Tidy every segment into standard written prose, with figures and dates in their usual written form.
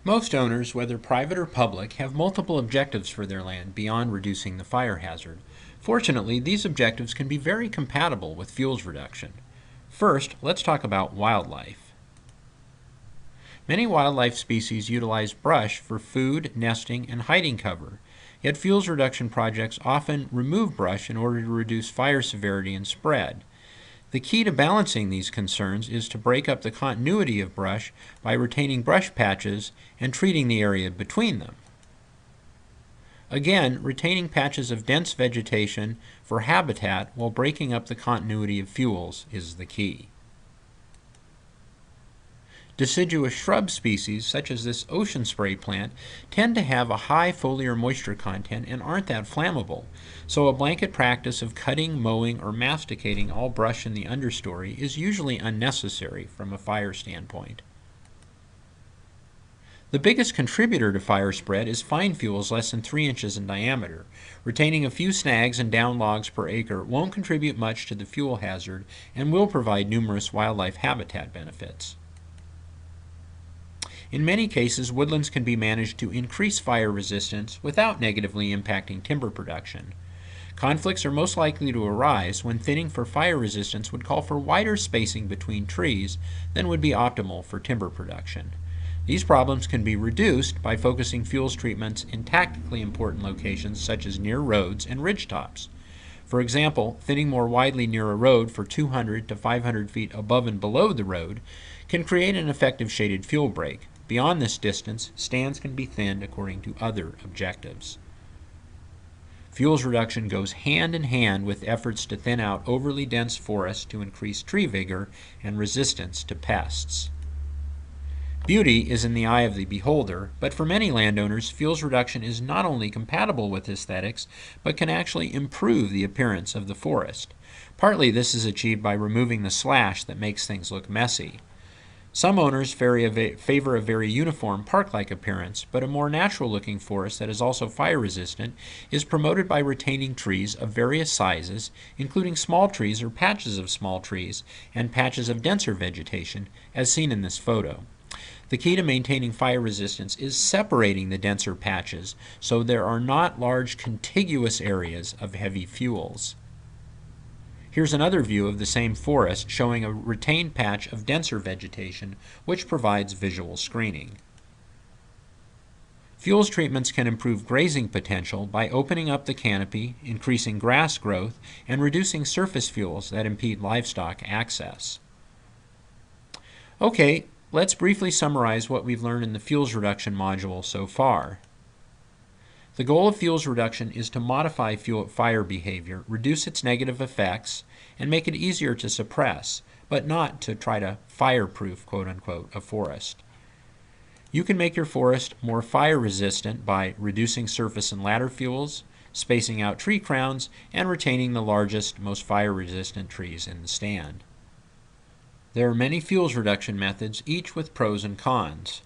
Most owners, whether private or public, have multiple objectives for their land beyond reducing the fire hazard. Fortunately, these objectives can be very compatible with fuels reduction. First, let's talk about wildlife. Many wildlife species utilize brush for food, nesting, and hiding cover, yet fuels reduction projects often remove brush in order to reduce fire severity and spread. The key to balancing these concerns is to break up the continuity of brush by retaining brush patches and treating the area between them. Again, retaining patches of dense vegetation for habitat while breaking up the continuity of fuels is the key. Deciduous shrub species, such as this ocean spray plant, tend to have a high foliar moisture content and aren't that flammable, so a blanket practice of cutting, mowing, or masticating all brush in the understory is usually unnecessary from a fire standpoint. The biggest contributor to fire spread is fine fuels less than 3 inches in diameter. Retaining a few snags and down logs per acre won't contribute much to the fuel hazard and will provide numerous wildlife habitat benefits. In many cases, woodlands can be managed to increase fire resistance without negatively impacting timber production. Conflicts are most likely to arise when thinning for fire resistance would call for wider spacing between trees than would be optimal for timber production. These problems can be reduced by focusing fuels treatments in tactically important locations such as near roads and ridgetops. For example, thinning more widely near a road for 200 to 500 feet above and below the road can create an effective shaded fuel break. Beyond this distance, stands can be thinned according to other objectives. Fuels reduction goes hand in hand with efforts to thin out overly dense forests to increase tree vigor and resistance to pests. Beauty is in the eye of the beholder, but for many landowners, fuels reduction is not only compatible with aesthetics, but can actually improve the appearance of the forest. Partly this is achieved by removing the slash that makes things look messy. Some owners favor a very uniform park-like appearance, but a more natural-looking forest that is also fire-resistant is promoted by retaining trees of various sizes, including small trees or patches of small trees, and patches of denser vegetation, as seen in this photo. The key to maintaining fire resistance is separating the denser patches so there are not large contiguous areas of heavy fuels. Here's another view of the same forest showing a retained patch of denser vegetation which provides visual screening. Fuels treatments can improve grazing potential by opening up the canopy, increasing grass growth, and reducing surface fuels that impede livestock access. Okay, let's briefly summarize what we've learned in the fuels reduction module so far. The goal of fuels reduction is to modify fire behavior, reduce its negative effects, and make it easier to suppress, but not to try to fireproof, quote-unquote, a forest. You can make your forest more fire resistant by reducing surface and ladder fuels, spacing out tree crowns, and retaining the largest, most fire-resistant trees in the stand. There are many fuels reduction methods, each with pros and cons.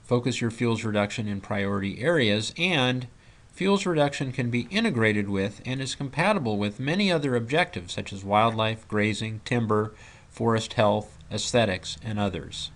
Focus your fuels reduction in priority areas, and fuels reduction can be integrated with and is compatible with many other objectives such as wildlife, grazing, timber, forest health, aesthetics, and others.